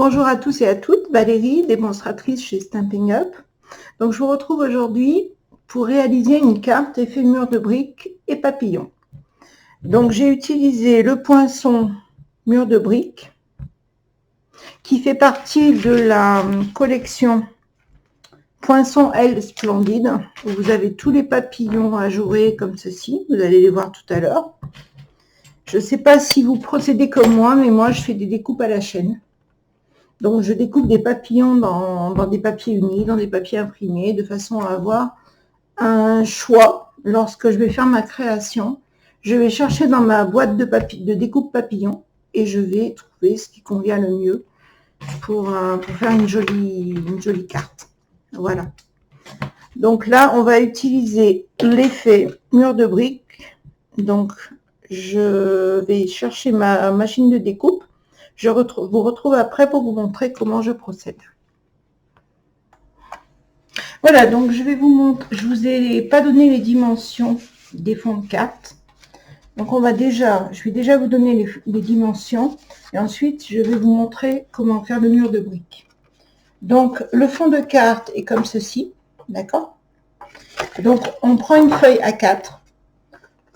Bonjour à tous et à toutes, Valérie, démonstratrice chez Stampin' Up. Donc je vous retrouve aujourd'hui pour réaliser une carte effet mur de briques et papillon. Donc j'ai utilisé le poinçon mur de briques qui fait partie de la collection Poinçon L Splendide, où vous avez tous les papillons ajourés comme ceci, vous allez les voir tout à l'heure. Je ne sais pas si vous procédez comme moi, mais moi je fais des découpes à la chaîne. Donc, je découpe des papillons dans des papiers unis, dans des papiers imprimés, de façon à avoir un choix. Lorsque je vais faire ma création, je vais chercher dans ma boîte de découpe papillon et je vais trouver ce qui convient le mieux pour faire une jolie carte. Voilà. Donc là, on va utiliser l'effet mur de briques. Donc, je vais chercher ma machine de découpe. Je vous retrouve après pour vous montrer comment je procède. Voilà, donc je vais vous montrer, je vous ai pas donné les dimensions des fonds de carte. Donc je vais déjà vous donner les dimensions et ensuite je vais vous montrer comment faire le mur de briques. Donc le fond de carte est comme ceci, d'accord? Donc on prend une feuille A4,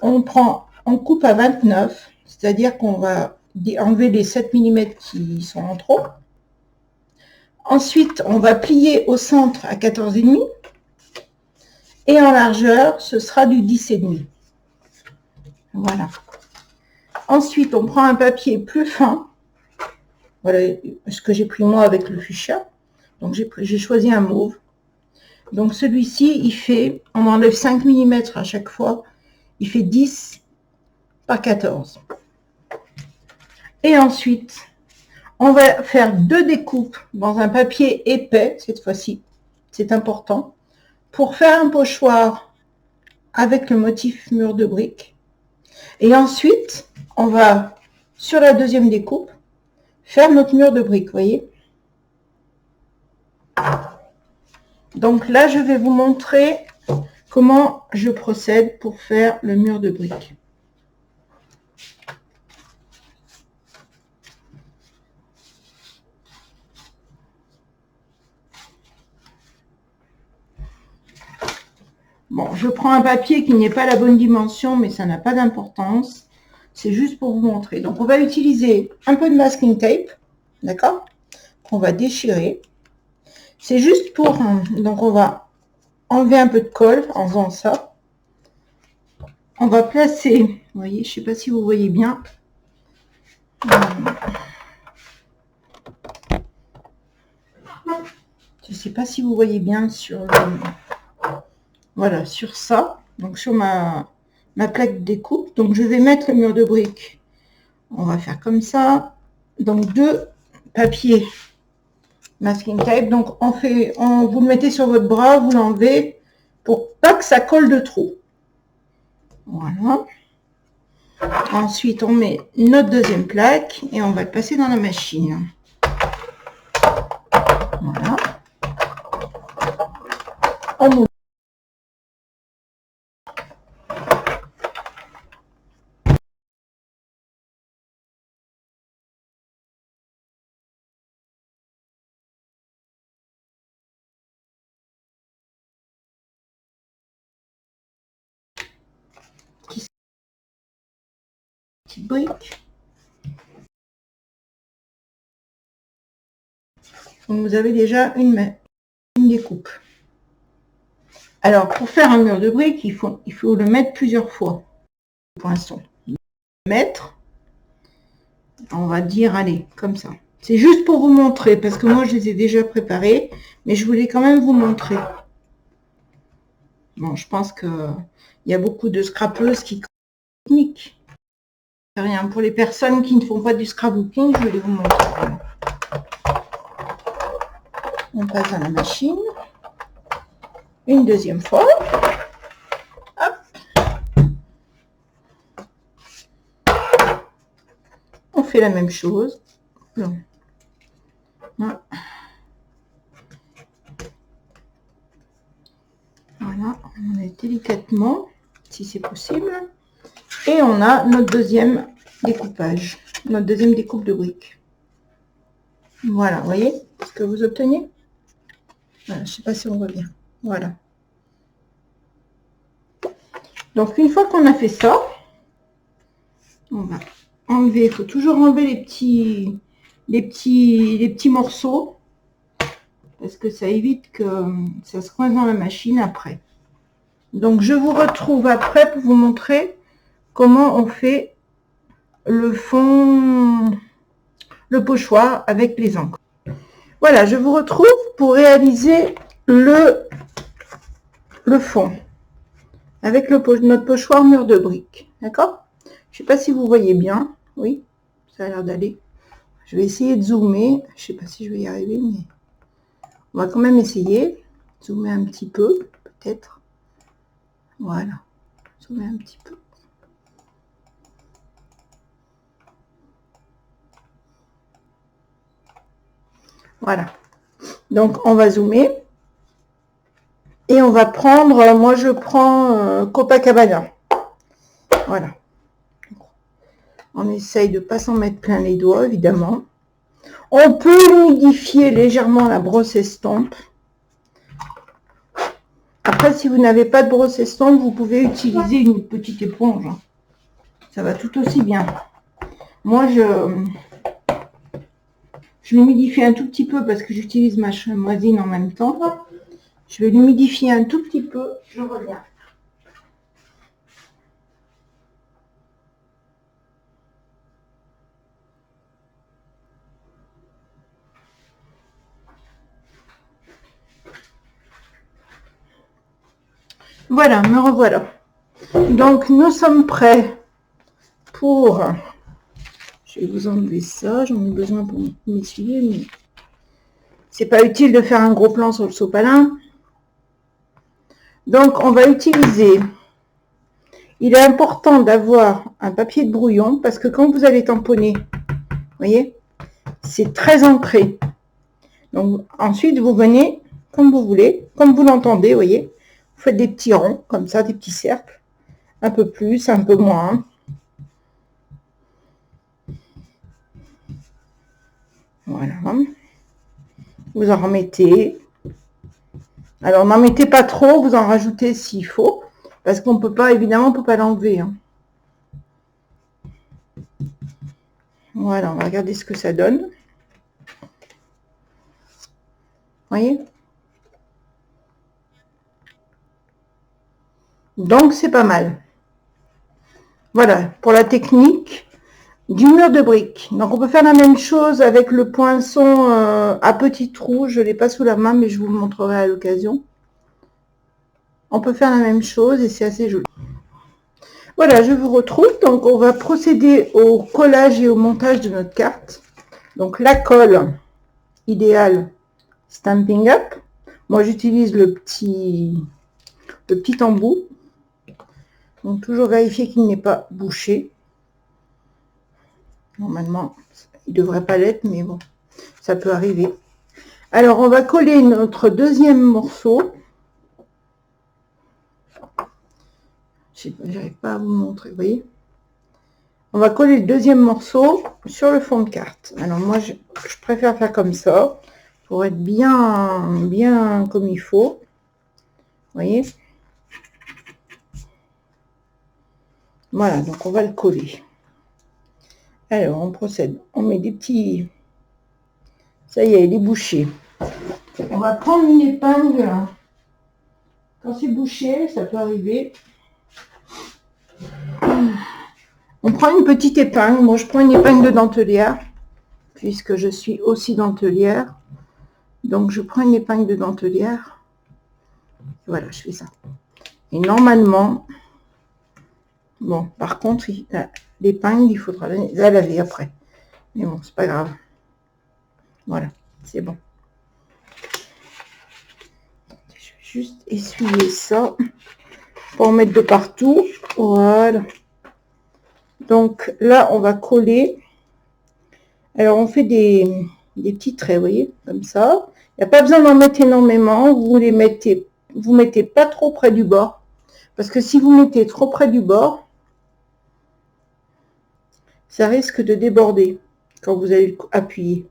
on coupe à 29, c'est-à-dire qu'on va enlever les 7 mm qui sont en trop. Ensuite, on va plier au centre à 14,5 et en largeur, ce sera du 10,5. Voilà. Ensuite, on prend un papier plus fin. Voilà ce que j'ai pris moi avec le fuchsia. Donc, j'ai choisi un mauve. Donc, celui-ci, il fait, on enlève 5 mm à chaque fois. Il fait 10 par 14. Et ensuite, on va faire 2 découpes dans un papier épais, cette fois-ci. C'est important. Pour faire un pochoir avec le motif mur de briques. Et ensuite, on va, sur la deuxième découpe, faire notre mur de briques, voyez. Donc là, je vais vous montrer comment je procède pour faire le mur de briques. Bon, je prends un papier qui n'est pas la bonne dimension, mais ça n'a pas d'importance. C'est juste pour vous montrer. Donc, on va utiliser un peu de masking tape, d'accord, qu'on va déchirer. C'est juste pour... Donc, on va enlever un peu de colle en faisant ça. On va placer... Vous voyez, je ne sais pas si vous voyez bien. Je ne sais pas si vous voyez bien sur le... Voilà, sur ça, donc sur ma plaque de découpe. Donc je vais mettre le mur de briques. On va faire comme ça. Donc 2 papiers masking tape. Donc vous le mettez sur votre bras, vous l'enlevez pour pas que ça colle de trop. Voilà. Ensuite, on met notre deuxième plaque et on va le passer dans la machine. Voilà. On ouvre. Petite brique. Donc vous avez déjà une découpe. Alors pour faire un mur de briques, il faut le mettre plusieurs fois. Le poinçon. Mettre, on va dire, allez, comme ça. C'est juste pour vous montrer, parce que moi je les ai déjà préparés, mais je voulais quand même vous montrer. Bon, je pense que il y a beaucoup de scrapeuses qui technique. Rien. Pour les personnes qui ne font pas du scrapbooking, je vais vous montrer. On passe dans la machine. Une deuxième fois. Hop. On fait la même chose. Non. Voilà. Voilà, on met délicatement, si c'est possible. Et on a notre deuxième découpage, notre deuxième découpe de briques. Voilà, vous voyez ce que vous obtenez? Voilà, je ne sais pas si on voit bien. Voilà. Donc, une fois qu'on a fait ça, on va enlever, il faut toujours enlever les petits morceaux parce que ça évite que ça se coince dans la machine après. Donc, je vous retrouve après pour vous montrer comment on fait le fond, le pochoir avec les encres. Voilà, je vous retrouve pour réaliser le fond avec notre pochoir mur de briques. D'accord? Je ne sais pas si vous voyez bien. Oui, ça a l'air d'aller. Je vais essayer de zoomer. Je ne sais pas si je vais y arriver, mais on va quand même essayer. Zoomer un petit peu, peut-être. Voilà. Zoomer un petit peu. Voilà. Donc, on va zoomer. Et on va prendre, moi je prends Copacabana. Voilà. On essaye de ne pas s'en mettre plein les doigts, évidemment. On peut humidifier légèrement la brosse estompe. Après, si vous n'avez pas de brosse estompe, vous pouvez utiliser une petite éponge. Ça va tout aussi bien. Moi, je l'humidifie un tout petit peu parce que j'utilise ma chamoisine en même temps. Je vais l'humidifier un tout petit peu. Je reviens. Voilà, me revoilà. Donc, nous sommes prêts pour... Je vais vous enlever ça. J'en ai besoin pour m'essuyer, mais c'est pas utile de faire un gros plan sur le sopalin. Donc, on va utiliser... Il est important d'avoir un papier de brouillon parce que quand vous allez tamponner, vous voyez, c'est très ancré. Donc, ensuite, vous venez comme vous voulez, comme vous l'entendez, vous voyez. Vous faites des petits ronds, comme ça, des petits cercles. Un peu plus, un peu moins. Voilà. Vous en remettez. Alors, n'en mettez pas trop, vous en rajoutez s'il faut. Parce qu'on peut pas, évidemment, on peut pas l'enlever. Hein. Voilà, on va regarder ce que ça donne. Vous voyez? Donc, c'est pas mal. Voilà, pour la technique du mur de briques. Donc, on peut faire la même chose avec le poinçon à petits trous. Je ne l'ai pas sous la main, mais je vous le montrerai à l'occasion. On peut faire la même chose et c'est assez joli. Voilà, je vous retrouve. Donc, on va procéder au collage et au montage de notre carte. Donc, la colle idéale Stampin' Up. Moi, j'utilise le petit embout. Donc, toujours vérifier qu'il n'est pas bouché. Normalement, il ne devrait pas l'être, mais bon, ça peut arriver. Alors, on va coller notre deuxième morceau. Je n'arrive pas à vous montrer, vous voyez. On va coller le deuxième morceau sur le fond de carte. Alors, moi, je préfère faire comme ça, pour être bien comme il faut. Vous voyez. Voilà, donc on va le coller. Alors, on procède. On met des petits... Ça y est, il est bouché. On va prendre une épingle. Quand c'est bouché, ça peut arriver. On prend une petite épingle. Moi, je prends une épingle de dentelière, puisque je suis aussi dentelière. Donc, je prends une épingle de dentelière. Voilà, je fais ça. Et normalement... Bon, par contre, l'épingle, il faudra la laver après. Mais bon, c'est pas grave. Voilà, c'est bon. Je vais juste essuyer ça pour en mettre de partout. Voilà. Donc là, on va coller. Alors, on fait des petits traits, vous voyez, comme ça. Il n'y a pas besoin d'en mettre énormément. Vous mettez pas trop près du bord. Parce que si vous mettez trop près du bord, ça risque de déborder quand vous allez appuyer.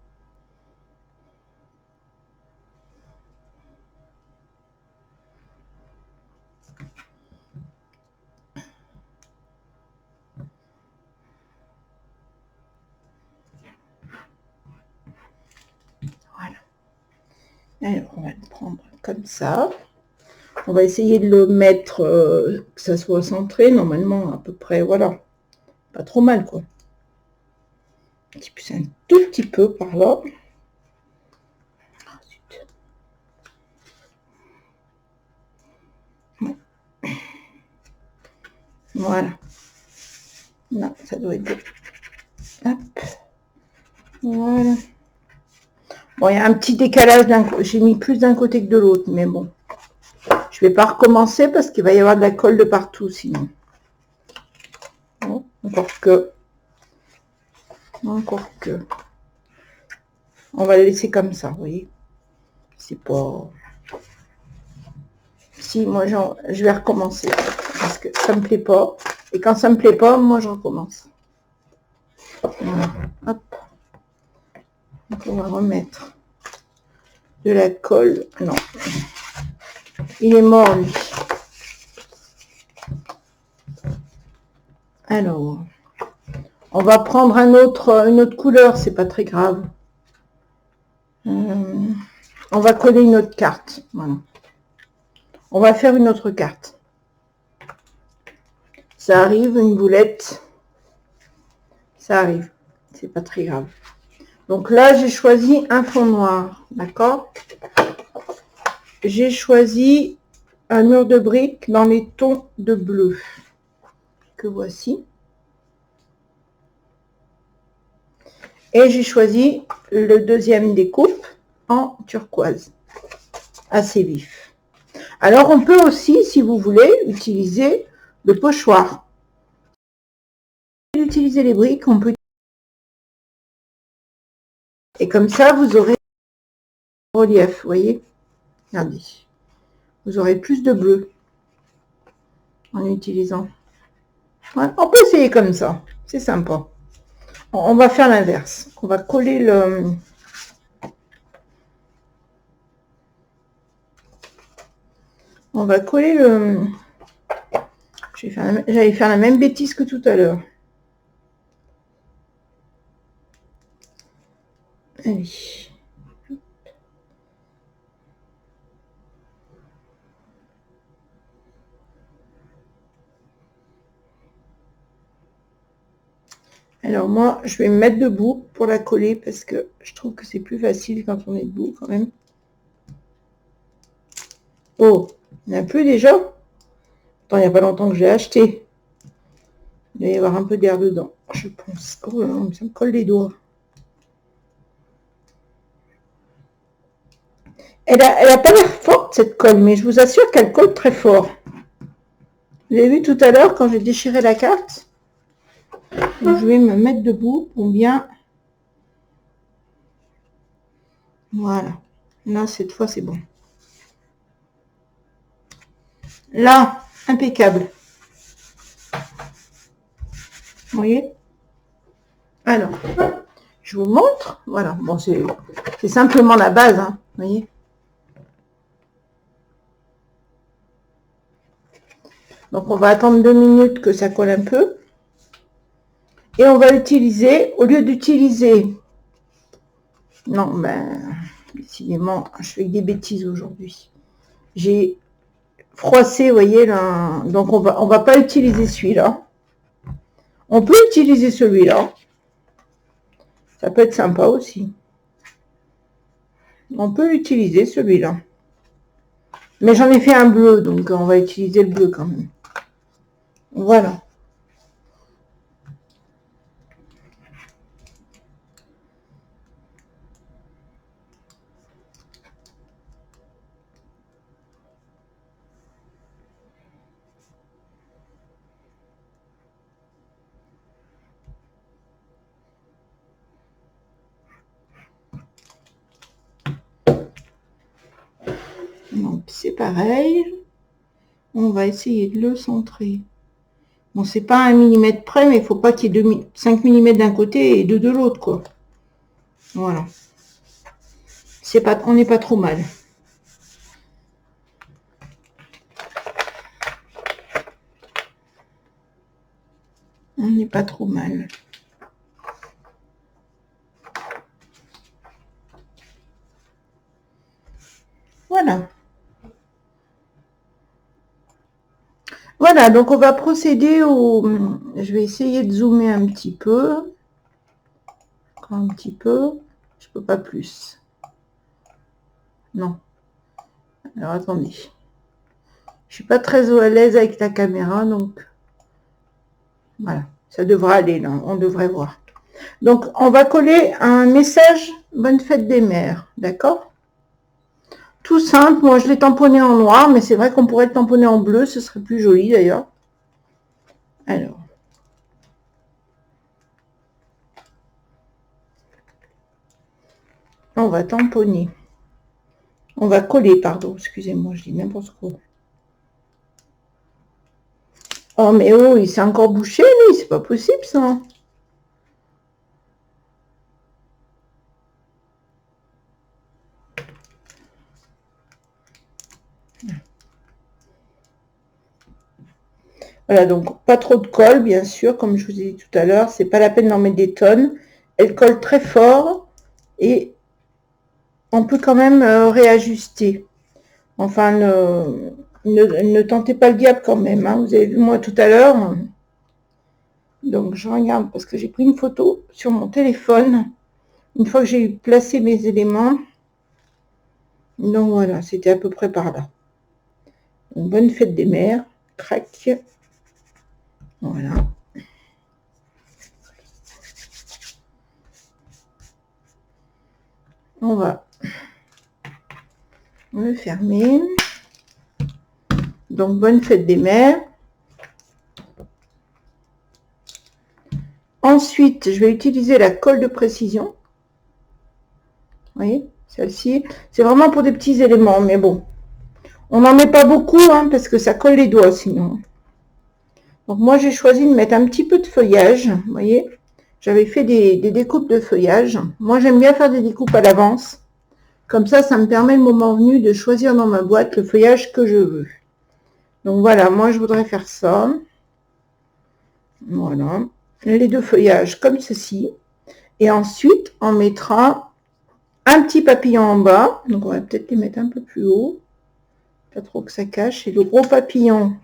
Alors, on va le prendre comme ça. On va essayer de le mettre, que ça soit centré, normalement, à peu près, voilà. Pas trop mal, quoi. Un tout petit peu par là. Voilà. Non, ça doit être bon. Hop. Voilà. Bon, il y a un petit décalage d'un côté. J'ai mis plus d'un côté que de l'autre, mais bon. Je vais pas recommencer parce qu'il va y avoir de la colle de partout sinon. Bon, encore que. On va le laisser comme ça, vous voyez. C'est pas... Si, moi, je vais recommencer. Parce que ça me plaît pas. Et quand ça me plaît pas, moi, je recommence. Voilà. Hop. Donc, on va remettre de la colle. Non. Il est mort, lui. Alors, on va prendre une autre couleur, c'est pas très grave. On va coller une autre carte. Voilà. On va faire une autre carte. Ça arrive, une boulette. Ça arrive. C'est pas très grave. Donc là, j'ai choisi un fond noir. D'accord? J'ai choisi un mur de briques dans les tons de bleu. Que voici. Et j'ai choisi le deuxième découpe en turquoise. Assez vif. Alors, on peut aussi, si vous voulez, utiliser le pochoir. Utiliser les briques, on peut. Et comme ça, vous aurez relief, vous voyez. Regardez. Vous aurez plus de bleu en utilisant. Ouais, on peut essayer comme ça. C'est sympa. On va faire l'inverse. On va coller le... On va coller le... J'allais faire la même bêtise que tout à l'heure. Allez. Alors moi, je vais me mettre debout pour la coller parce que je trouve que c'est plus facile quand on est debout quand même. Oh, il n'y en a plus déjà? Attends, il n'y a pas longtemps que j'ai acheté. Il doit y avoir un peu d'air dedans, je pense. Oh là, ça me colle les doigts. Elle a pas l'air forte cette colle, mais je vous assure qu'elle colle très fort. Vous avez vu tout à l'heure quand j'ai déchiré la carte? Donc, je vais me mettre debout pour bien... Voilà. Là, cette fois, c'est bon. Là, impeccable. Vous voyez? Alors, je vous montre. Voilà. Bon, c'est simplement la base, hein. Vous voyez? Donc, on va attendre 2 minutes que ça colle un peu. Et on va utiliser, au lieu d'utiliser... Non, ben, décidément, je fais des bêtises aujourd'hui. J'ai froissé, vous voyez, là. Donc, on va pas utiliser celui-là. On peut utiliser celui-là. Ça peut être sympa aussi. On peut utiliser celui-là. Mais j'en ai fait un bleu, donc on va utiliser le bleu quand même. Voilà. Donc c'est pareil. On va essayer de le centrer. Bon, c'est pas 1 millimètre près, mais il faut pas qu'il y ait 5 mm d'un côté et 2 de l'autre, quoi. Voilà. On n'est pas trop mal. On n'est pas trop mal. Voilà. Voilà, donc on va procéder au... Je vais essayer de zoomer un petit peu. Encore un petit peu. Je peux pas plus. Non. Alors attendez. Je suis pas très à l'aise avec la caméra, donc voilà. Ça devrait aller là, on devrait voir. Donc on va coller un message bonne fête des mères, d'accord? Tout simple, moi je l'ai tamponné en noir, mais c'est vrai qu'on pourrait le tamponner en bleu, ce serait plus joli d'ailleurs. Alors. On va tamponner. On va coller, pardon, excusez-moi, je dis n'importe quoi. Oh mais oh, il s'est encore bouché lui, c'est pas possible ça. Voilà, donc pas trop de colle, bien sûr, comme je vous ai dit tout à l'heure, c'est pas la peine d'en mettre des tonnes. Elle colle très fort et on peut quand même réajuster. Enfin, ne tentez pas le diable quand même, hein. Vous avez vu moi tout à l'heure. Donc je regarde parce que j'ai pris une photo sur mon téléphone. Une fois que j'ai placé mes éléments. Donc voilà, c'était à peu près par là. Une bonne fête des mères. Crac. Voilà. On va le fermer. Donc, bonne fête des mères. Ensuite, je vais utiliser la colle de précision. Vous voyez, celle-ci. C'est vraiment pour des petits éléments, mais bon. On n'en met pas beaucoup, hein, parce que ça colle les doigts sinon. Donc, moi, j'ai choisi de mettre un petit peu de feuillage. Vous voyez, j'avais fait des découpes de feuillage. Moi, j'aime bien faire des découpes à l'avance. Comme ça me permet le moment venu de choisir dans ma boîte le feuillage que je veux. Donc voilà, moi je voudrais faire ça. Voilà. Les deux feuillages comme ceci. Et ensuite, on mettra un petit papillon en bas. Donc on va peut-être les mettre un peu plus haut. Pas trop que ça cache. Et le gros papillon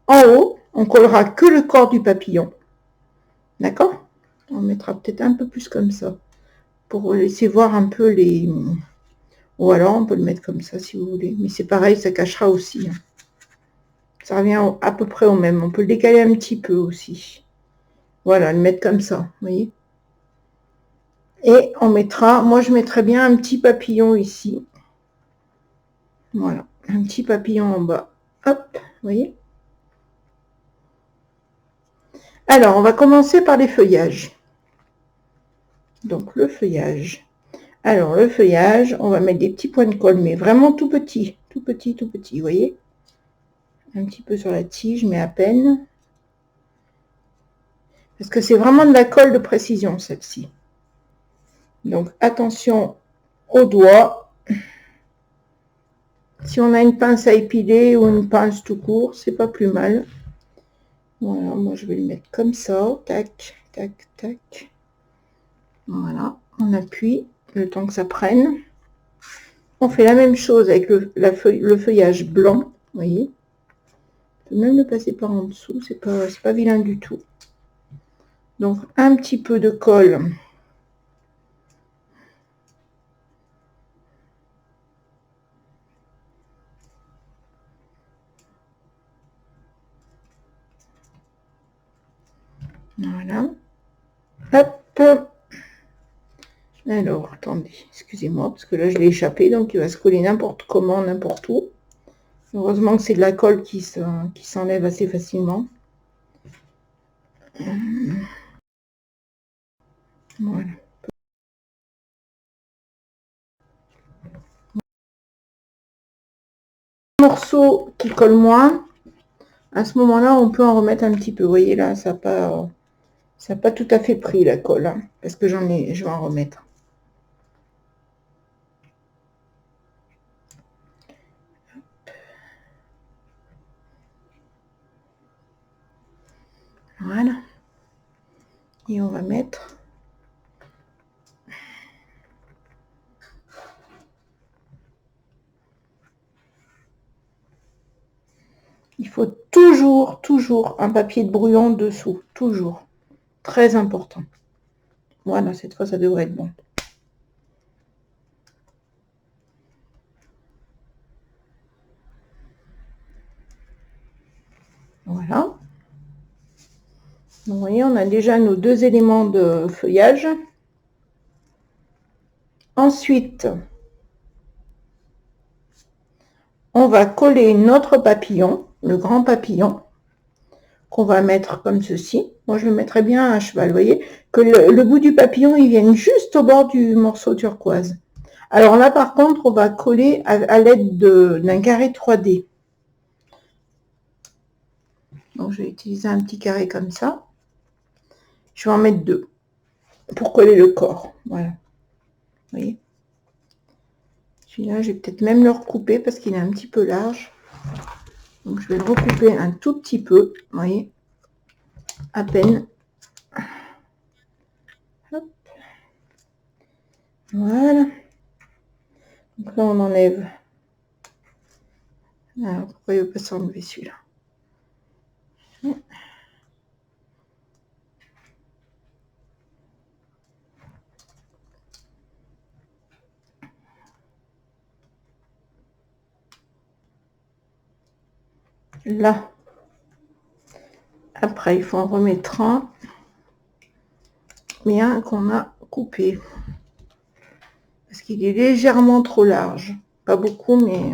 en haut. On collera que le corps du papillon. D'accord? On mettra peut-être un peu plus comme ça. Pour laisser voir un peu les... Ou alors on peut le mettre comme ça si vous voulez. Mais c'est pareil, ça cachera aussi. Ça revient à peu près au même. On peut le décaler un petit peu aussi. Voilà, le mettre comme ça, vous voyez. Et on mettra, moi je mettrais bien un petit papillon ici. Voilà, un petit papillon en bas. Hop, vous voyez. Alors, on va commencer par les feuillages. Donc, le feuillage. Alors, le feuillage, on va mettre des petits points de colle, mais vraiment tout petit, tout petit, tout petit, vous voyez. Un petit peu sur la tige, mais à peine. Parce que c'est vraiment de la colle de précision, celle-ci. Donc, attention aux doigts. Si on a une pince à épiler ou une pince tout court, c'est pas plus mal. Voilà, moi je vais le mettre comme ça. Tac, tac, tac. Voilà, on appuie le temps que ça prenne. On fait la même chose avec le feuillage blanc. Vous voyez. On peut même le passer par en dessous, c'est pas vilain du tout. Donc un petit peu de colle. Voilà. Hop. Alors, attendez, excusez-moi, parce que là, je l'ai échappé, donc il va se coller n'importe comment, n'importe où. Heureusement que c'est de la colle qui s'enlève assez facilement. Voilà. Morceau qui colle moins, à ce moment-là, on peut en remettre un petit peu. Vous voyez, là, ça n'a pas tout à fait pris la colle, hein, parce que je vais en remettre. Voilà. Et on va mettre faut toujours, toujours un papier de brouillon dessous. Toujours. Très important. Voilà, cette fois, ça devrait être bon. Voilà. Vous voyez, on a déjà nos 2 éléments de feuillage. Ensuite, on va coller notre papillon, le grand papillon, qu'on va mettre comme ceci. Moi, je le mettrais bien à cheval, vous voyez, que le bout du papillon, il vienne juste au bord du morceau turquoise. Alors là, par contre, on va coller à l'aide d'un carré 3D. Donc, je vais utiliser un petit carré comme ça. Je vais en mettre 2 pour coller le corps. Voilà. Vous voyez. Celui-là, je vais peut-être même le recouper parce qu'il est un petit peu large. Donc, je vais le recouper un tout petit peu. Vous voyez. À peine. Hop. Voilà. Donc là, on enlève. Alors, pourquoi il ne veut pas s'enlever celui-là? Là. Après, il faut en remettre un. Mais un qu'on a coupé. Parce qu'il est légèrement trop large. Pas beaucoup, mais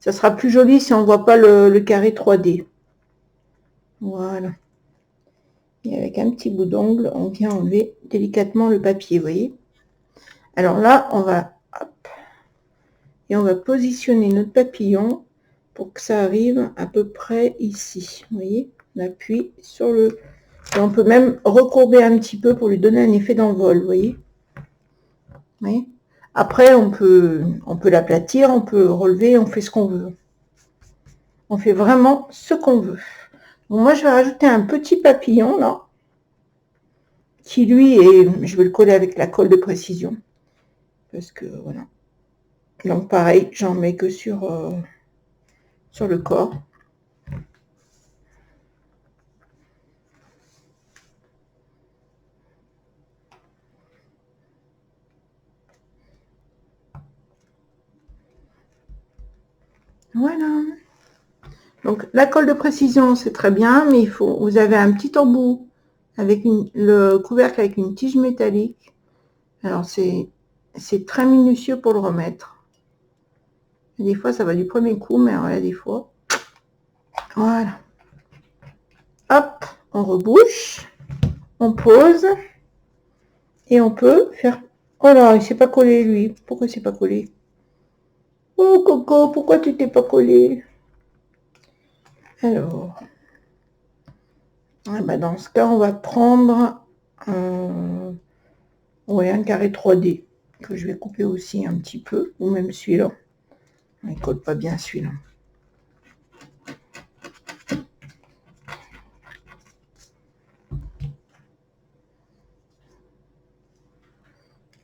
ça sera plus joli si on ne voit pas le carré 3D. Voilà. Et avec un petit bout d'ongle, on vient enlever délicatement le papier, vous voyez. Alors là, on va, hop, et on va positionner notre papillon pour que ça arrive à peu près ici. Vous voyez, on appuie sur le... Et on peut même recourber un petit peu pour lui donner un effet d'envol, vous voyez. Vous voyez. Après, on peut l'aplatir, on peut relever, on fait ce qu'on veut. On fait vraiment ce qu'on veut. Donc moi, je vais rajouter un petit papillon, là, qui lui est... Je vais le coller avec la colle de précision. Parce que, voilà. Donc, pareil, j'en mets que sur le corps. Voilà. Donc, la colle de précision, c'est très bien, mais vous avez un petit embout avec le couvercle avec une tige métallique. Alors, c'est très minutieux pour le remettre. Et des fois, ça va du premier coup, mais alors là, des fois... Voilà. Hop, on rebouche, on pose, et on peut faire... Oh là, il s'est pas collé, lui. Pourquoi il s'est pas collé? Oh, Coco, pourquoi tu t'es pas collé? Alors... bah dans ce cas, on va prendre un carré 3D que je vais couper aussi un petit peu, ou même celui-là. Il ne colle pas bien celui-là.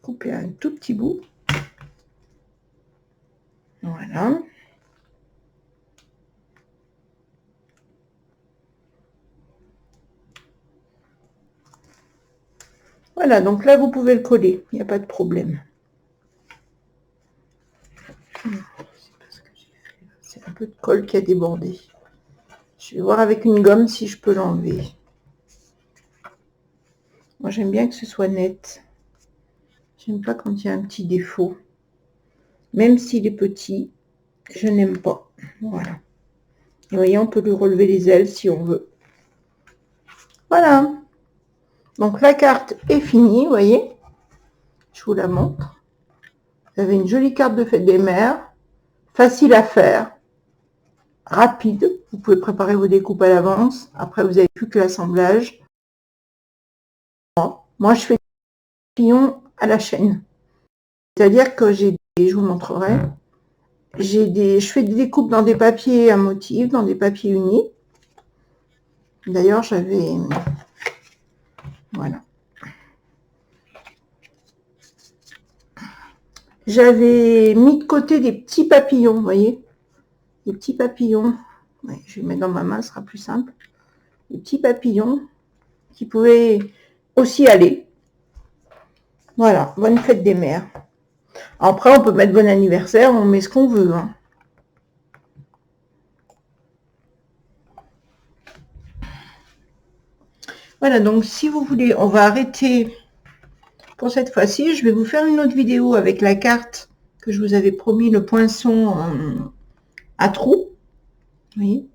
Couper un tout petit bout. Voilà. Voilà, donc là, vous pouvez le coller. Il n'y a pas de problème. C'est un peu de colle qui a débordé. Je vais voir avec une gomme si je peux l'enlever. Moi, j'aime bien que ce soit net. J'aime pas quand il y a un petit défaut. Même s'il est petit, je n'aime pas. Voilà. Et vous voyez, on peut lui relever les ailes si on veut. Voilà. Donc, la carte est finie, vous voyez. Je vous la montre. Vous avez une jolie carte de fête des mères. Facile à faire. Rapide. Vous pouvez préparer vos découpes à l'avance. Après, vous n'avez plus que l'assemblage. Moi, je fais des papillons à la chaîne. C'est-à-dire que je vous montrerai, je fais des découpes dans des papiers à motifs, dans des papiers unis. D'ailleurs, voilà. J'avais mis de côté des petits papillons, vous voyez, des petits papillons Ouais, je vais le mettre dans ma main, ce sera plus simple. Des petits papillons qui pouvaient aussi aller. Voilà, bonne fête des mères. Après, on peut mettre bon anniversaire, on met ce qu'on veut. Hein. Voilà, donc si vous voulez, on va arrêter pour cette fois-ci. Je vais vous faire une autre vidéo avec la carte que je vous avais promis, le poinçon à trous. Oui.